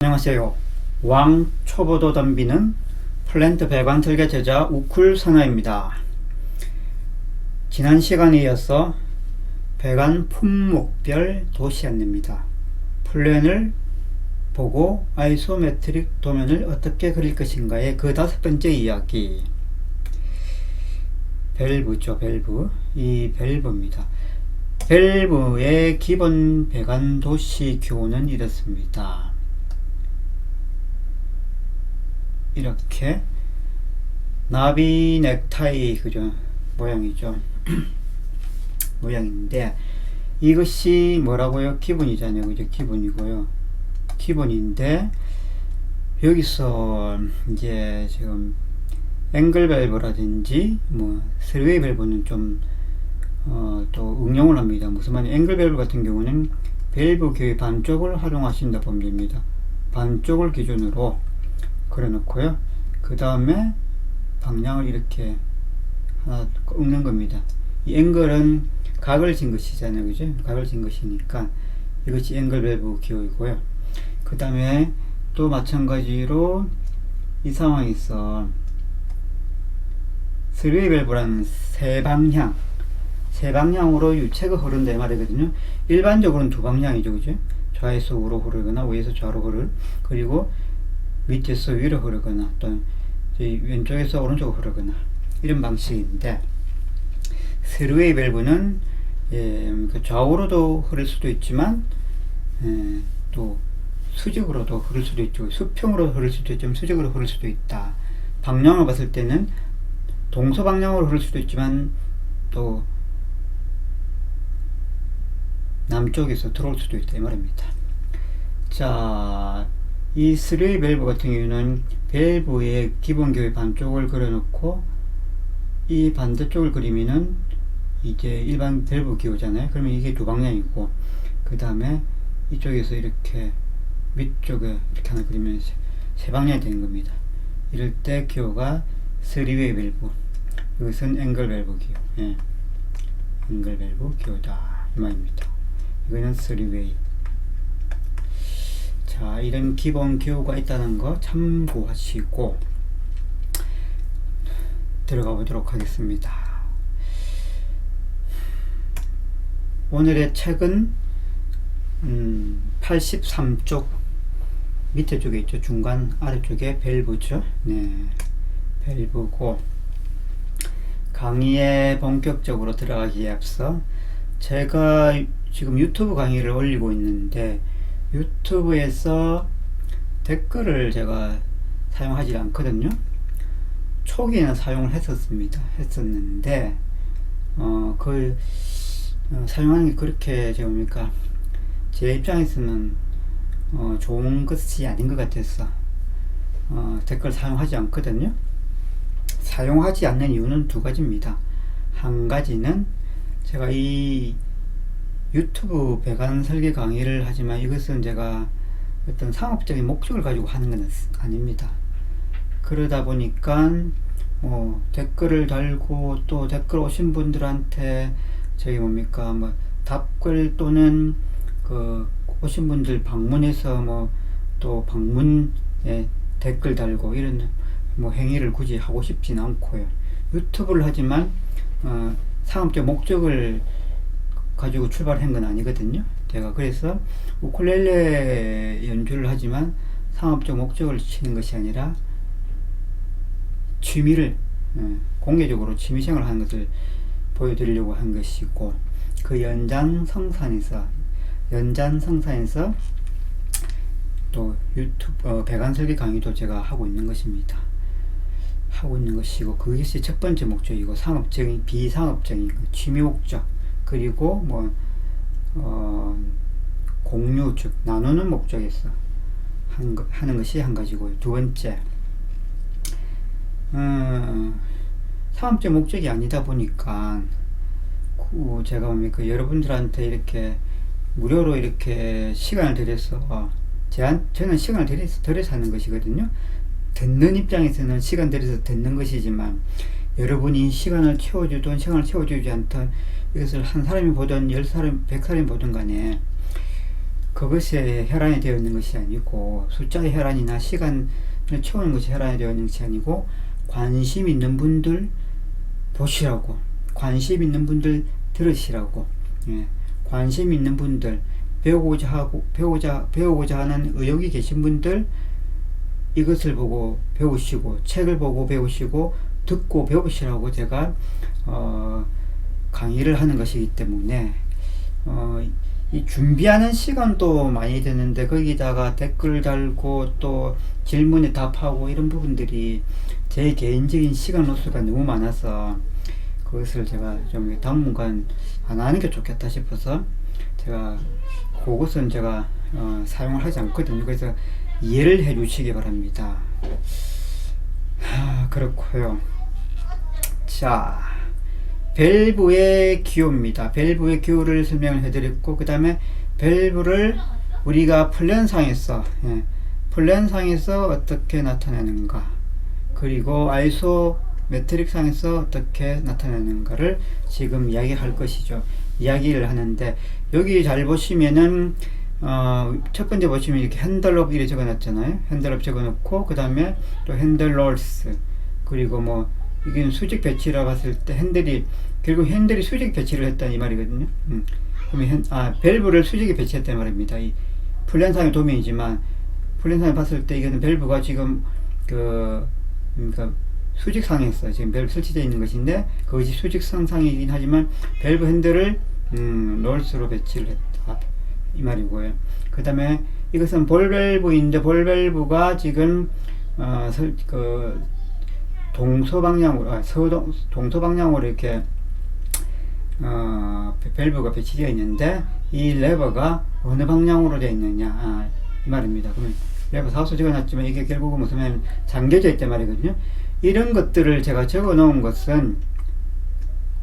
안녕하세요. 왕초보도 덤비는 플랜트 배관 설계 제자 우쿨 선아입니다. 지난 시간에 이어서 배관 품목별 도시 안내입니다. 플랜을 보고 아이소메트릭 도면을 어떻게 그릴 것인가의 그 5번째 이야기. 밸브죠, 밸브. 이 밸브입니다. 밸브의 기본 배관 도시 교훈은 이렇습니다. 이렇게 나비 넥타이 그죠 모양이죠. 모양인데 이것이 뭐라고요? 기본이잖아요, 그죠? 기본이고요. 기본인데 여기서 이제 지금 앵글 밸브라든지 뭐 스웨이 밸브는 좀 또 응용을 합니다. 무슨 말이냐? 앵글 밸브 같은 경우는 밸브 교의 반쪽을 활용하신다 보면 됩니다. 반쪽을 기준으로 그려 놓고요. 그 다음에 방향을 이렇게 하나 꺾는 겁니다. 이 앵글은 각을 진 것이잖아요, 그죠? 각을 진 것이니까 이것이 앵글 밸브 기호이고요. 그 다음에 또 마찬가지로 이 상황에서 스웨이 밸브라는 세 방향으로 유체가 흐른다 이 말이거든요. 일반적으로는 두 방향이죠, 그죠? 좌에서 우로 흐르거나 위에서 좌로 그리고 밑에서 위로 흐르거나 또 왼쪽에서 오른쪽으로 흐르거나 이런 방식인데, 스웨이 밸브는 좌우로도 흐를 수도 있지만 또 수직으로도 흐를 수도 있죠. 수평으로 흐를 수도 있지만 수직으로 흐를 수도 있다. 방향을 봤을 때는 동서방향으로 흐를 수도 있지만 또 남쪽에서 들어올 수도 있다 이 말입니다. 자, 이 스웨이 밸브 같은 경우는 밸브의 기본 교의 반쪽을 그려놓고 이 반대쪽을 그리면은 이제 일반 밸브 기호잖아요. 그러면 이게 두 방향이고, 그 다음에 이쪽에서 이렇게 밑쪽에 이렇게 하나 그리면 세 방향이 되는 겁니다. 이럴 때 기호가 스웨이 밸브, 이것은 앵글 밸브 기호, 앵글 밸브 기호다 이 말입니다. 이거는 스웨이. 자, 이런 기본 기호가 있다는 거 참고하시고 들어가 보도록 하겠습니다. 오늘의 책은 83쪽 밑에 쪽에 있죠. 중간 아래쪽에 밸브죠. 네, 밸브고, 강의에 본격적으로 들어가기에 앞서 제가 지금 유튜브 강의를 올리고 있는데 유튜브에서 댓글을 제가 사용하지 않거든요. 초기에는 사용을 했었는데 사용하는 게 그렇게 뭡니까, 제 입장에서는 좋은 것이 아닌 것 같아서 댓글 사용하지 않거든요. 사용하지 않는 이유는 두 가지입니다. 한 가지는 제가 이 유튜브 배관 설계 강의를 하지만 이것은 제가 어떤 상업적인 목적을 가지고 하는 건 아닙니다. 그러다 보니까 댓글을 달고 또 댓글 오신 분들한테 저기 뭡니까 답글 또는 그 오신 분들 방문해서 또 방문에 댓글 달고 이런 행위를 굳이 하고 싶진 않고요. 유튜브를 하지만 상업적 목적을 가지고 출발한 건 아니거든요. 제가 그래서 우쿨렐레 연주를 하지만 상업적 목적을 치는 것이 아니라 취미를 공개적으로 취미생활을 하는 것을 보여드리려고 한 것이고, 그 연장성산에서 또 유튜브 배관 설계 강의도 제가 하고 있는 것입니다. 하고 있는 것이고, 그것이 첫 번째 목적이고, 상업적인 비상업적인 취미 목적, 그리고 공유 즉 나누는 목적에서 하는 것이 한 가지고요. 두 번째, 상업적 목적이 아니다 보니까 제가 여러분들한테 이렇게 무료로 이렇게 시간을 들여서 저는 시간을 들여서 하는 것이거든요. 듣는 입장에서는 시간 들여서 듣는 것이지만 여러분이 시간을 채워주든 시간을 채워주지 않든 이것을 한 사람이 보든 10사람, 100사람이 보든 간에 그것에 혈안이 되어 있는 것이 아니고, 숫자의 혈안이나 시간을 채우는 것이 혈안이 되어 있는 것이 아니고, 관심 있는 분들 보시라고, 관심 있는 분들 들으시라고, 예, 관심 있는 분들, 배우고자 하는 의욕이 계신 분들, 이것을 보고 배우시고, 책을 보고 배우시고, 듣고 배우시라고 제가, 강의를 하는 것이기 때문에, 이 준비하는 시간도 많이 드는데, 거기다가 댓글 달고, 또 질문에 답하고, 이런 부분들이 제 개인적인 시간 로스가 너무 많아서, 그것을 제가 좀 당분간 안 하는 게 좋겠다 싶어서, 제가 그것은 제가 사용을 하지 않거든요. 그래서 이해를 해 주시기 바랍니다. 그렇고요. 자, 밸브의 기호입니다. 밸브의 기호를 설명을 해드렸고, 그 다음에 밸브를 우리가 플랜상에서, 플랜상에서 어떻게 나타내는가, 그리고 아이소메트릭상에서 어떻게 나타내는가를 지금 이야기할 것이죠. 이야기를 하는데, 여기 잘 보시면은 첫 번째 보시면 이렇게 핸들업 이렇게 적어놨잖아요. 핸들업 적어놓고, 그 다음에 또 핸들러스, 그리고 뭐 이게 수직 배치라고 봤을 때 결국 핸들이 수직 배치를 했다 이 말이거든요. 그러면 밸브를 수직에 배치했단 말입니다. 이 플랜상의 도면이지만, 플랜상에 봤을 때 이거는 밸브가 지금 그러니까 수직상에서 지금 밸브 설치되어 있는 것인데, 그것이 수직상상이긴 하지만 밸브 핸들을 롤스로 배치를 했다 이 말이고요. 그 다음에 이것은 볼밸브인데, 볼밸브가 지금 동서방향으로 동서방향으로 이렇게 밸브가 배치되어 있는데, 이 레버가 어느 방향으로 되어 있느냐 이 말입니다. 그러면 레버 사수 적어놨지만 이게 결국은 무슨 잠겨져 있단 말이거든요. 이런 것들을 제가 적어 놓은 것은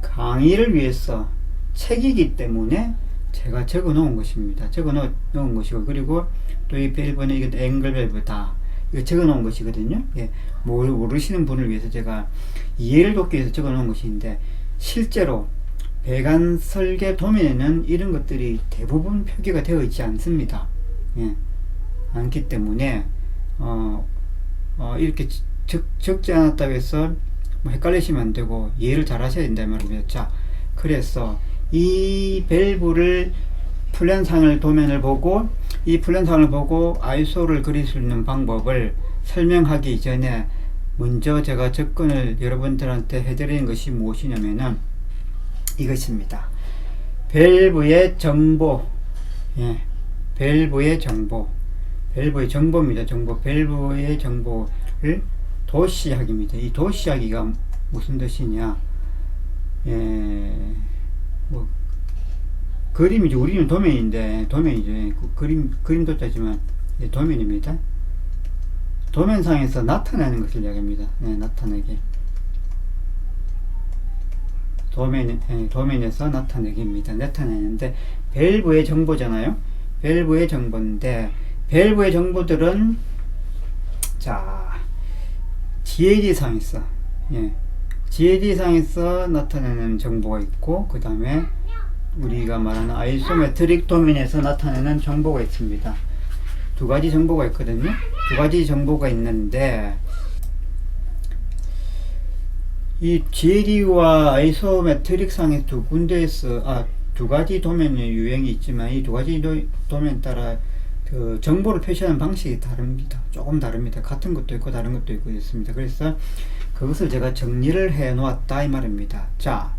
강의를 위해서 책이기 때문에 제가 적어 놓은 것입니다. 적어 놓은 것이고, 그리고 또 이 밸브는 이게 앵글 밸브다, 이거 적어 놓은 것이거든요. 예, 모르시는 분을 위해서 제가 이해를 돕기 위해서 적어 놓은 것인데, 실제로 배관 설계 도면에는 이런 것들이 대부분 표기가 되어 있지 않습니다. 예, 않기 때문에 이렇게 적지 않았다고 해서 뭐 헷갈리시면 안 되고, 이해를 잘 하셔야 된다는 말입니다. 자, 그래서 이 밸브를 플랜상을 도면을 보고, 이 플랜상을 보고 아이소를 그릴 수 있는 방법을 설명하기 전에 먼저 제가 접근을 여러분들한테 해드리는 것이 무엇이냐면은 이것입니다. 밸브의 정보, 밸브의 정보입니다. 밸브의 정보를 도시하기입니다. 이 도시하기가 무슨 뜻이냐? 뭐 그림이죠. 우리는 도면이죠. 그림 도자지만 도면입니다. 도면상에서 나타내는 것을 이야기합니다. 나타내기. 도면에서 나타내기입니다. 나타내는데, 밸브의 정보잖아요. 밸브의 정보인데, 밸브의 정보들은 GAD상에서 GAD상에서 나타내는 정보가 있고, 그 다음에 우리가 말하는 아이소메트릭 도면에서 나타내는 정보가 있습니다. 두 가지 정보가 있거든요. 두 가지 정보가 있는데, 이 GAD와 아이소메트릭 상의 두 군데에서 두 가지 도면의 유형이 있지만, 이 두 가지 도면 따라 그 정보를 표시하는 방식이 다릅니다. 조금 다릅니다. 같은 것도 있고 다른 것도 있고 있습니다. 그래서 그것을 제가 정리를 해 놓았다 이 말입니다. 자,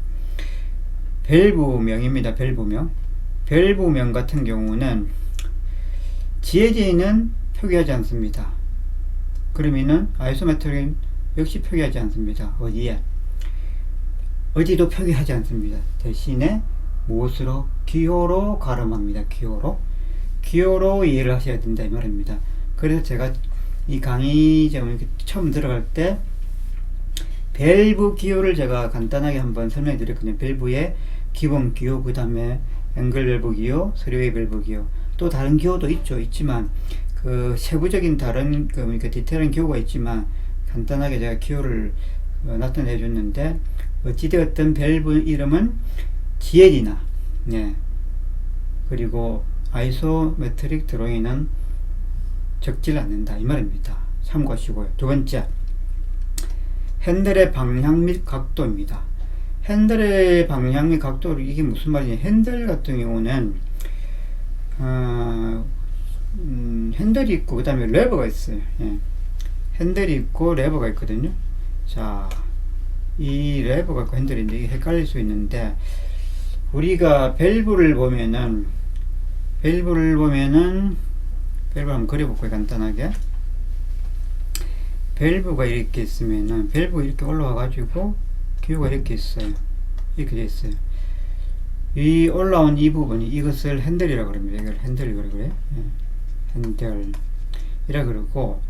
밸브명입니다. 밸브명 같은 경우는 GAD는 표기하지 않습니다. 그러면은 아이소메트릭 역시 표기하지 않습니다. 어디도 표기하지 않습니다. 대신에 무엇으로? 기호로 가름합니다. 기호로 이해를 하셔야 된다 이 말입니다. 그래서 제가 이 강의점을 처음 들어갈 때 밸브 기호를 제가 간단하게 한번 설명해 드렸거든요. 밸브의 기본 기호, 그 다음에 앵글 밸브 기호, 스리웨이 밸브 기호, 또 다른 기호도 있지만 그 세부적인 다른 디테일한 기호가 있지만, 간단하게 제가 기호를 나타내 줬는데, 어찌되었든 밸브 이름은 GAD나 그리고 아이소메트릭 드로잉은 적질 않는다 이 말입니다. 참고하시고요. 두 번째, 핸들의 방향 및 각도입니다. 핸들의 방향 및 각도, 이게 무슨 말이냐. 핸들 같은 경우는 핸들이 있고 그 다음에 레버가 있어요. 예. 핸들이 있고 레버가 있거든요. 자, 이 레버가 있고 핸들인데 이게 헷갈릴 수 있는데, 우리가 밸브를 보면은 한번 그려볼까요? 간단하게. 밸브가 이렇게 있으면은, 밸브가 이렇게 올라와 가지고 기호가 이렇게 있어요. 이렇게 돼 있어요. 이 올라온 이 부분이, 이것을 핸들이라고 그럽니다. 이걸 핸들이라고 그래요. 예. 핸들이라 그러고,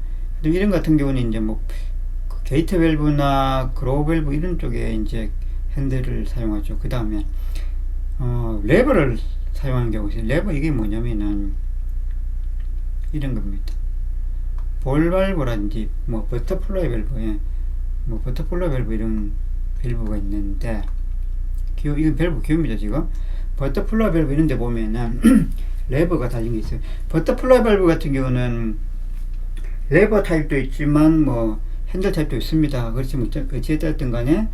이런 같은 경우는 이제 뭐 게이트 밸브나 그로우 밸브 이런 쪽에 이제 핸들을 사용하죠. 그 다음에 레버를 사용하는 경우가 있어요. 레버, 이게 뭐냐면은 이런 겁니다. 볼 밸브라든지 뭐 버터플라이 밸브, 뭐 버터플라이 밸브 이런 밸브가 있는데, 이건 밸브 기호입니다. 지금 버터플라이 밸브 이런 데 보면은 레버가 달린 게 있어요. 버터플라이 밸브 같은 경우는 레버 타입도 있지만 뭐 핸들 타입도 있습니다. 그렇지만 어찌됐든 간에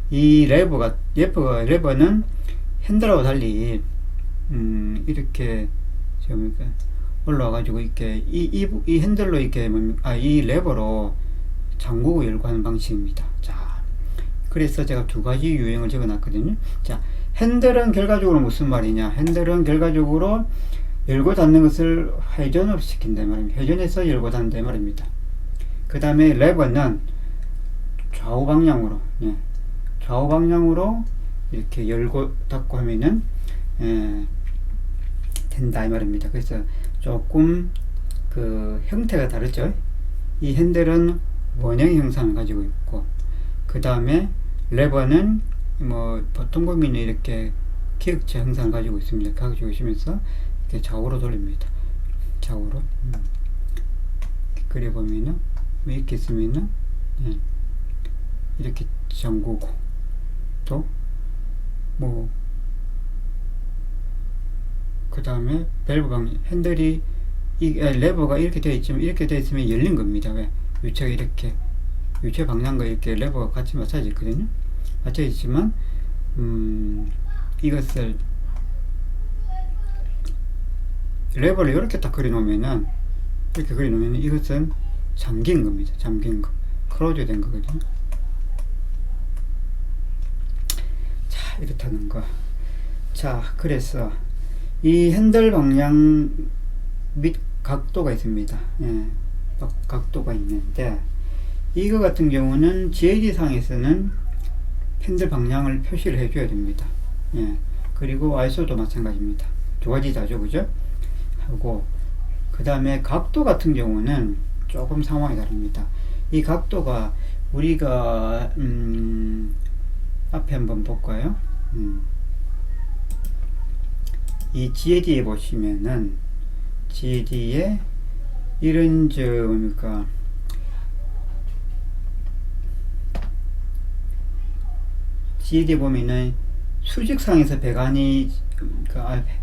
이 레버는 핸들하고 달리 이렇게 올라와 가지고 이렇게 이 핸들로 이렇게 이 레버로 잠그고 열고 하는 방식입니다. 자, 그래서 제가 두 가지 유형을 적어 놨거든요. 자, 핸들은 결과적으로 무슨 말이냐. 핸들은 결과적으로 열고 닫는 것을 회전으로 시킨다 말입니다. 회전해서 열고 닫는다 말입니다. 그 다음에 레버는 좌우 방향으로, 좌우 방향으로 이렇게 열고 닫고 하면은 된다 이 말입니다. 그래서 조금 그 형태가 다르죠. 이 핸들은 원형 형상을 가지고 있고, 그 다음에 레버는 뭐 보통 보면 이렇게 기역체 형상을 가지고 있습니다. 가지고 있으면서 이렇게 좌우로 돌립니다. 좌우로. 그래 보면은 이렇게 있으면은 이렇게 잠그고, 또 뭐 그 다음에 밸브 방향, 핸들이 레버가 이렇게 되어 있으면 열린 겁니다. 왜? 유체가 이렇게, 유체 방향과 이렇게 레버가 같이 맞춰져 있거든요. 맞춰져 있지만 이것을 레버를 이렇게 딱 그려놓으면은, 이것은 잠긴 겁니다. 잠긴 거, 클로즈 된 거거든요. 자, 이렇다는 거. 자, 그래서 이 핸들 방향 및 각도가 있습니다. 각도가 있는데, 이거 같은 경우는 GAD 상에서는 핸들 방향을 표시를 해줘야 됩니다. 그리고 ISO도 마찬가지입니다. 두 가지 다죠, 그죠? 하고, 그 다음에 각도 같은 경우는 조금 상황이 다릅니다. 이 각도가 우리가 앞에 한번 볼까요? 이 GAD에 보시면은, GAD에 이런 뭡니까, GAD에 보면은 수직상에서 배관이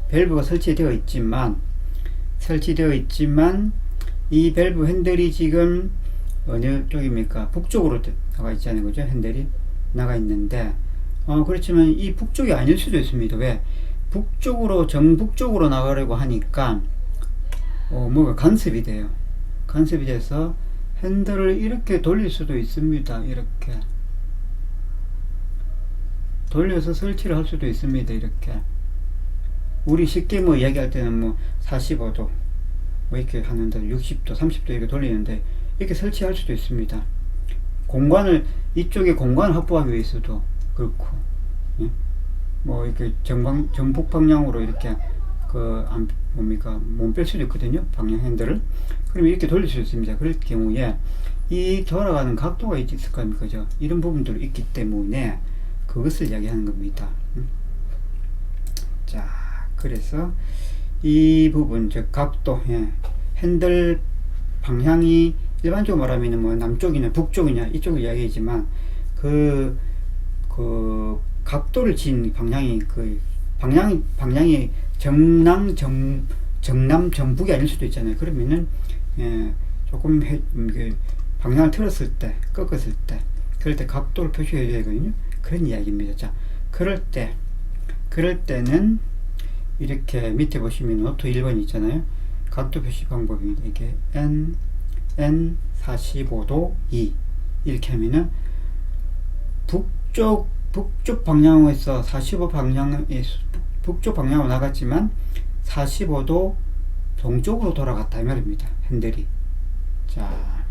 밸브가 설치되어 있지만 이 밸브 핸들이 지금 어느 쪽입니까? 북쪽으로 나가 있잖아요, 그죠? 핸들이 나가 있는데, 그렇지만 이 북쪽이 아닐 수도 있습니다. 왜? 정북쪽으로 나가려고 하니까 뭐가 간섭이 돼요. 간섭이 돼서 핸들을 이렇게 돌릴 수도 있습니다. 이렇게 돌려서 설치를 할 수도 있습니다. 이렇게 우리 쉽게 뭐 이야기할 때는 뭐 45도 뭐 이렇게 하는데 60도 30도 이렇게 돌리는데 이렇게 설치할 수도 있습니다. 이쪽에 공간을 확보하기 위해서도 그렇고, 뭐 이렇게 정북 방향으로 이렇게 몸 뺄 수도 있거든요. 방향 핸들을. 그러면 이렇게 돌릴 수 있습니다. 그럴 경우에 이 돌아가는 각도가 있을 겁니다. 그죠? 이런 부분들이 있기 때문에 그것을 이야기하는 겁니다. 자, 그래서 이 부분, 즉 각도, 핸들 방향이 일반적으로 말하면 뭐 남쪽이냐 북쪽이냐 이쪽을 이야기하지만 그 각도를 진 방향이 방향이 정남 정북이 아닐 수도 있잖아요. 그러면은 조금 방향을 틀었을 때, 꺾었을 때, 그럴 때 각도를 표시해야 되거든요. 그런 이야기입니다. 자, 그럴 때는 이렇게 밑에 보시면 노트 1번 있잖아요. 각도 표시 방법입니다. 이게 N 45도 2 이렇게 하면은 북쪽 방향에서 북쪽 방향으로 나갔지만 45도 동쪽으로 돌아갔다 이 말입니다. 핸들이. 자,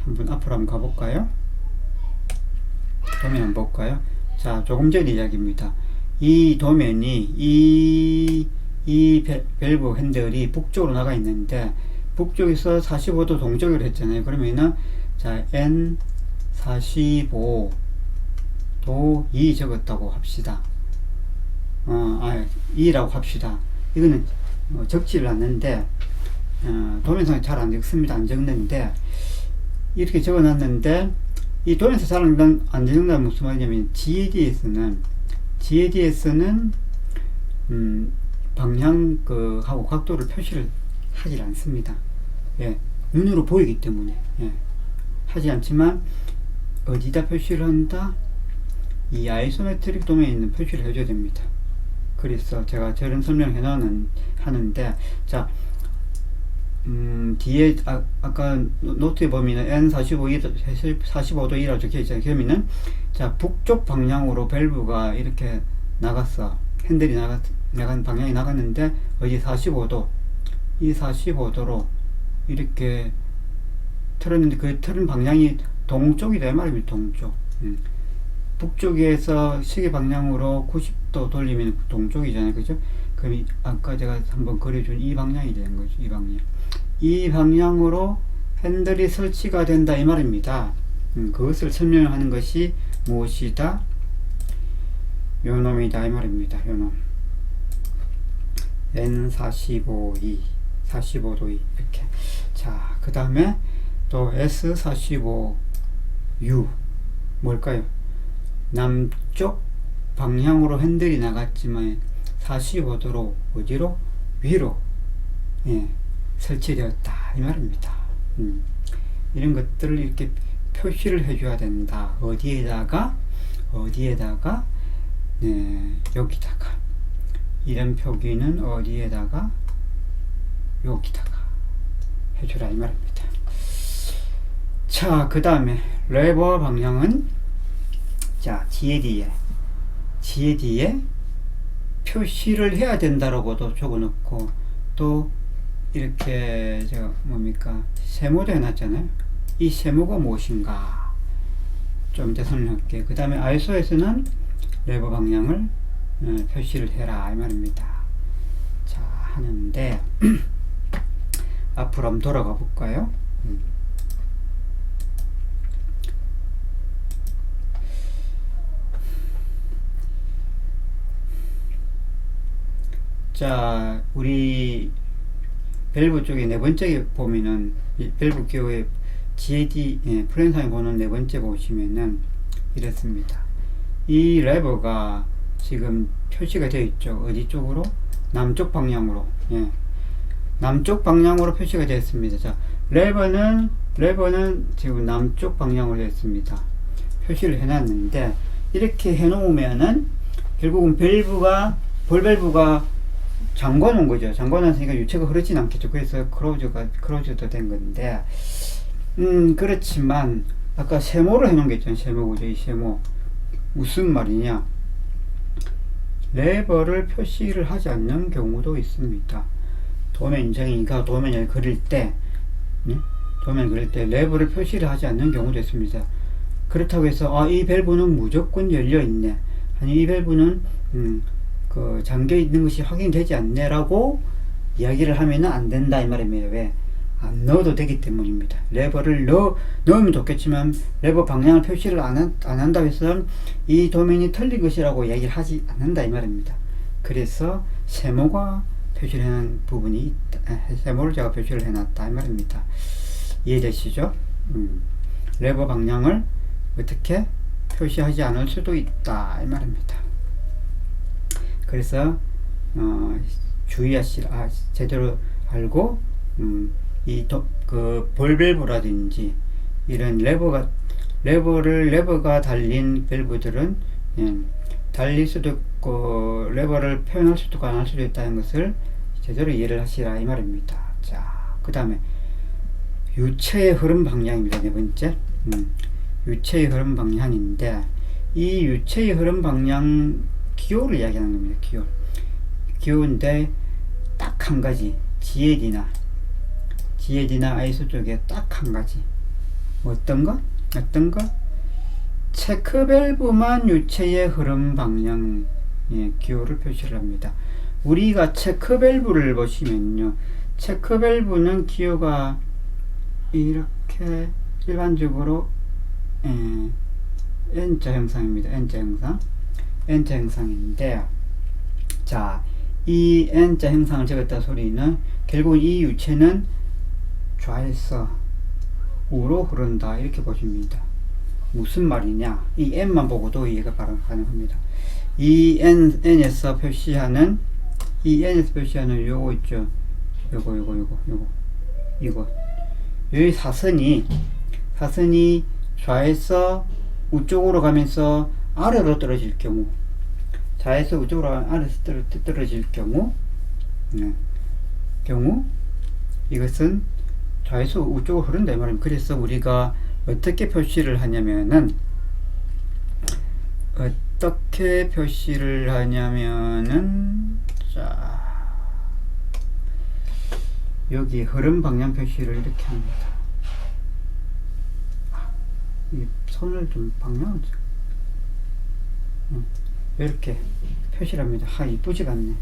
한번 앞으로 한번 가볼까요? 도면 한번 볼까요? 자, 조금 전 이야기입니다. 이 도면이 이 밸브 핸들이 북쪽으로 나가 있는데 북쪽에서 45도 동쪽으로 했잖아요. 그러면은 자, N 45도 2 적었다고 합시다. 2라고 합시다. 이거는 적지를 않는데 도면상에 잘 안 적습니다. 안 적는데 이렇게 적어놨는데 이 도면상 잘 안 적는다는 무슨 말이냐면 GADS는 방향 하고 각도를 표시를 하지 않습니다. 예, 눈으로 보이기 때문에 하지 않지만 어디다 표시를 한다? 이 아이소메트릭 도면에 있는 표시를 해줘야 됩니다. 그래서 제가 저런 설명을 하는데 자, 뒤에 아까 노트에 보면 N45도 2라고 적혀 있잖아요. 그러면은 자, 북쪽 방향으로 밸브가 이렇게 나갔어. 핸들이 나간 방향이 나갔는데 어디 45도, 이 45도로 이렇게 틀었는데 그 틀은 방향이 동쪽이다 이 말입니다. 동쪽. 북쪽에서 시계 방향으로 90도 돌리면 동쪽이잖아요. 그죠? 그럼 아까 제가 한번 그려준 이 방향이 되는 거죠. 이 방향. 이 방향으로 핸들이 설치가 된다 이 말입니다. 그것을 설명하는 것이 무엇이다? 요 놈이다 이 말입니다. 요 놈. N45 2 45도 2 이렇게. 자, 그 다음에 또 S45U 뭘까요? 남쪽 방향으로 핸들이 나갔지만 45도로 어디로? 위로 설치되었다 이 말입니다. 이런 것들을 이렇게 표시를 해줘야 된다. 어디에다가 여기다가 이런 표기는 어디에다가 여기다가 해주라 이 말입니다. 자, 그 다음에 레버 방향은 자, GAD에 표시를 해야 된다라고도 적어놓고 또 이렇게 제가 뭡니까 세모도 해놨잖아요. 이 세모가 무엇인가 좀 이따 설명할게요. 그 다음에 ISO에서는 레버 방향을 표시를 해라 이 말입니다. 자, 하는데 앞으로 한번 돌아가 볼까요? 자, 우리 밸브 쪽에 네 번째 보면은 밸브 기호의 GAD 플랜상에 보는 네 번째 보시면은 이렇습니다. 이 레버가 지금 표시가 되어 있죠. 어디 쪽으로? 남쪽 방향으로. 남쪽 방향으로 표시가 되어 있습니다. 자, 레버는 지금 남쪽 방향으로 되어 있습니다. 표시를 해놨는데 이렇게 해놓으면은 결국은 볼 밸브가 잠궈 놓은 거죠. 잠궈 놨으니까 유체가 흐르진 않겠죠. 그래서 크로즈도 된 건데, 그렇지만, 아까 세모를 해놓은 게 있잖아요. 세모, 그죠? 이 세모. 무슨 말이냐. 레버를 표시를 하지 않는 경우도 있습니다. 도면정이니까 도면을 그릴 때, 레버를 표시를 하지 않는 경우도 있습니다. 그렇다고 해서, 이 밸브는 무조건 열려있네. 아니, 이 밸브는, 잠겨 있는 것이 확인되지 않네라고 이야기를 하면은 안 된다 이 말입니다. 왜? 안 넣어도 되기 때문입니다. 레버를 넣으면 좋겠지만 레버 방향을 표시를 안 한다고 해서 이 도면이 틀린 것이라고 이야기를 하지 않는다 이 말입니다. 그래서 세모가 표시를 해놓은 부분이 있다. 세모를 제가 표시를 해놨다 이 말입니다. 이해되시죠? 레버 방향을 어떻게 표시하지 않을 수도 있다 이 말입니다. 그래서 주의하시라. 제대로 알고, 그 볼밸브라든지 이런 레버가 달린 밸브들은 달릴 수도 있고 레버를 표현할 수도 있고 안 할 수도 있다는 것을 제대로 이해를 하시라 이 말입니다. 자, 그 다음에 유체의 흐름 방향입니다. 네 번째, 유체의 흐름 방향인데, 이 유체의 흐름 방향 기호를 이야기하는 겁니다. 기호인데 딱 한 가지, 지에디나 아이소 쪽에 딱 한 가지. 어떤 거? 체크밸브만 유체의 흐름 방향 기호를 표시를 합니다. 우리가 체크밸브를 보시면요, 체크밸브는 기호가 이렇게 일반적으로 N자 형상입니다. N자 형상인데, 자, 이 N자 형상을 적었다 소리는 결국 이 유체는 좌에서 우로 흐른다 이렇게 보십니다. 무슨 말이냐? 이 N만 보고도 이해가 바로 가능합니다. 이 N에서 표시하는 요거 있죠. 이거 여기 사선이 좌에서 우쪽으로 가면서 아래로 떨어질 경우, 좌에서 우쪽으로 아래로 떨어질 경우 이것은 좌에서 우쪽으로 흐른다 이 말입니다. 그래서 우리가 어떻게 표시를 하냐면은 자, 여기 흐름 방향 표시를 이렇게 합니다. 이 손을 좀 방향을 이렇게 표시를 합니다. 이쁘지가 않네.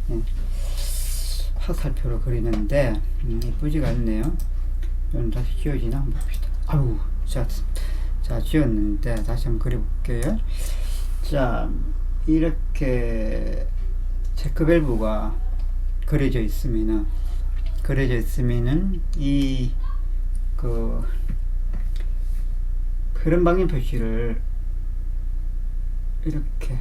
화살표로 그리는데 이쁘지가 않네요. 좀 다시 지워지나 한번 봅시다. 아우, 자 지웠는데 다시 한번 그려볼게요. 자, 이렇게 체크밸브가 그려져 있으면은 이 그 흐름 방향 표시를 이렇게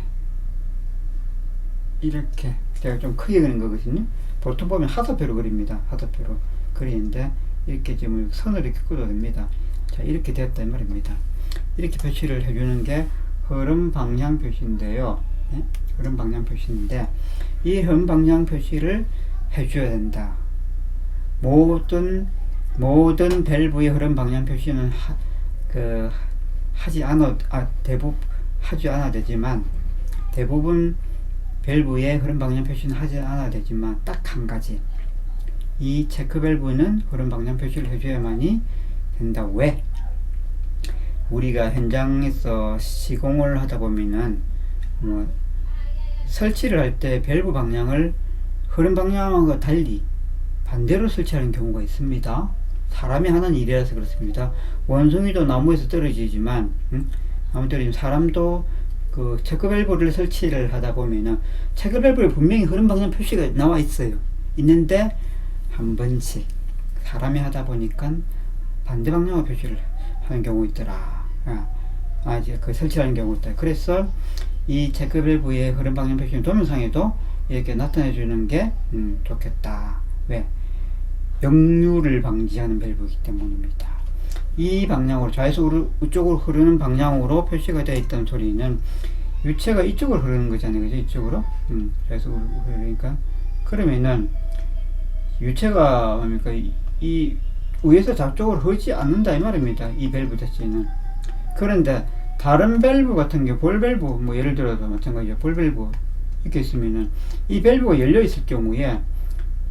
제가 좀 크게 그린 거거든요. 보통 보면 하사표로 그립니다. 하사표로 그리는데 이렇게 지금 선을 이렇게 그려냅니다. 자, 이렇게 됐다 이 말입니다. 이렇게 표시를 해주는 게 흐름 방향 표시인데요. 흐름 방향 표시인데, 이 흐름 방향 표시를 해줘야 된다. 모든 밸브의 흐름 방향 표시는 대부분 하지 않아야 되지만, 대부분 밸브의 흐름 방향 표시는 하지 않아야 되지만, 딱 한 가지, 이 체크 밸브는 흐름 방향 표시를 해줘야만이 된다. 왜? 우리가 현장에서 시공을 하다 보면은 설치를 할 때 밸브 방향을 흐름 방향과 달리 반대로 설치하는 경우가 있습니다. 사람이 하는 일이라서 그렇습니다. 원숭이도 나무에서 떨어지지만 아무튼 사람도 그 체크 밸브를 설치를 하다 보면은 체크 밸브에 분명히 흐름 방향 표시가 나와 있어요. 있는데 한 번씩 사람이 하다 보니까 반대 방향으로 표시를 하는 경우 있더라. 이제 그 설치하는 경우 있다. 그래서 이 체크 밸브의 흐름 방향 표시는 도면상에도 이렇게 나타내 주는 게 좋겠다. 왜? 역류를 방지하는 밸브이기 때문입니다. 이 방향으로, 좌에서 우쪽으로 흐르는 방향으로 표시가 되어 있던 소리는 유체가 이쪽으로 흐르는 거잖아요. 그죠? 이쪽으로. 좌에서 흐르니까. 그러면은 유체가 뭡니까? 이 위에서 좌쪽으로 흐르지 않는다 이 말입니다. 이 밸브 자체는. 그런데 다른 밸브 같은 경우, 볼 밸브, 뭐 예를 들어서 마찬가지죠. 볼 밸브 이렇게 있으면은 이 밸브가 열려 있을 경우에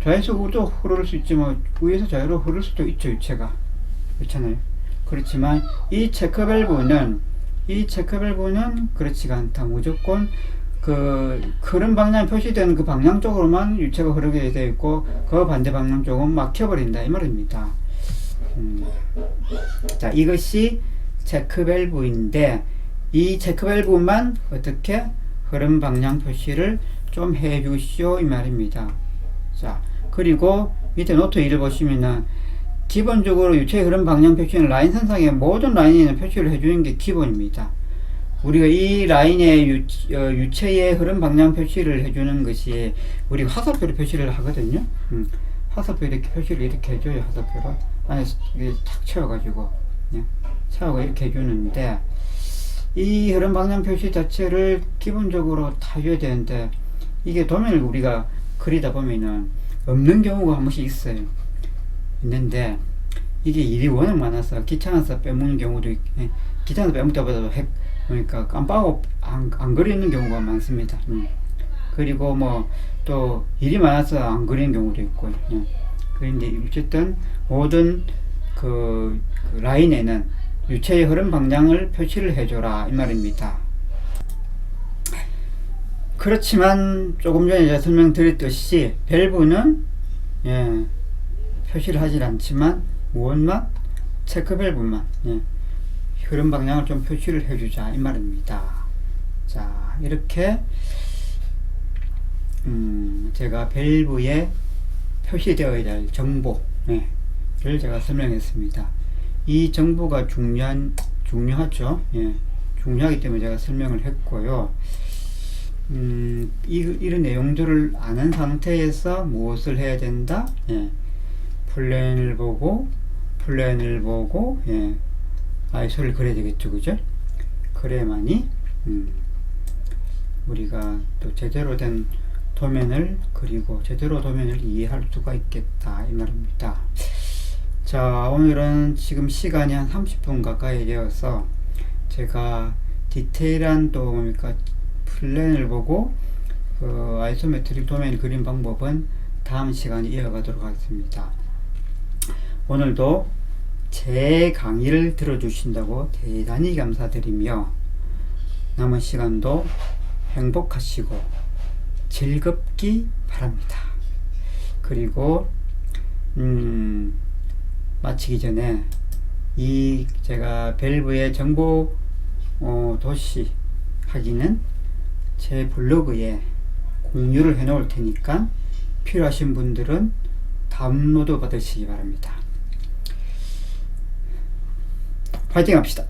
좌에서 우도 흐를 수 있지만 위에서 좌로 흐를 수도 있죠. 유체가. 그렇잖아요. 그렇지만 이 체크 밸브는 그렇지가 않다. 무조건 그 흐름 방향 표시되는 그 방향 쪽으로만 유체가 흐르게 되어 있고, 그 반대 방향 쪽은 막혀버린다 이 말입니다. 자, 이것이 체크 밸브인데, 이 체크 밸브만 어떻게 흐름 방향 표시를 좀 해주시오 이 말입니다. 자, 그리고 밑에 노트 1을 보시면은 기본적으로 유체의 흐름 방향 표시는 라인 선상에 모든 라인에 표시를 해주는 게 기본입니다. 우리가 이 라인의 유체의 흐름 방향 표시를 해주는 것이 우리 화살표로 표시를 하거든요. 화살표 이렇게 표시를 이렇게 해줘요. 화살표로 안에 이게 탁 채워가지고 채워가 이렇게 해주는데, 이 흐름 방향 표시 자체를 기본적으로 다 해줘야 되는데, 이게 도면을 우리가 그리다 보면은 없는 경우가 한 번씩 있어요. 있는데 이게 일이 워낙 많아서 귀찮아서 빼먹는 경우도 귀찮아서 빼먹다보다도 그러니까 깜빡하고 안 그리는 경우가 많습니다. 그리고 뭐 또 일이 많아서 안 그리는 경우도 있고. 그런데 어쨌든 모든 그 라인에는 유체의 흐름 방향을 표시를 해줘라 이 말입니다. 그렇지만 조금 전에 제가 설명드렸듯이 밸브는 표시를 하질 않지만 무엇만? 체크 밸브만 흐름 방향을 좀 표시를 해주자 이 말입니다. 자, 이렇게 제가 밸브에 표시되어야 될 정보를 제가 설명했습니다. 이 정보가 중요하죠. 중요하기 때문에 제가 설명을 했고요. 이런 내용들을 아는 상태에서 무엇을 해야 된다? 플랜을 보고 아이소를 그려야 되겠죠. 그죠? 그래야만이 우리가 또 제대로 된 도면을 그리고 제대로 도면을 이해할 수가 있겠다 이 말입니다. 자, 오늘은 지금 시간이 한 30분 가까이 되어서 제가 디테일한 또 뭡니까 플랜을 보고 아이소메트릭 도면 그림 방법은 다음 시간에 이어가도록 하겠습니다. 오늘도 제 강의를 들어주신다고 대단히 감사드리며 남은 시간도 행복하시고 즐겁기 바랍니다. 그리고 마치기 전에 이 제가 밸브의 정보 도시 하기는 제 블로그에 공유를 해 놓을 테니까 필요하신 분들은 다운로드 받으시기 바랍니다. 파이팅 합시다.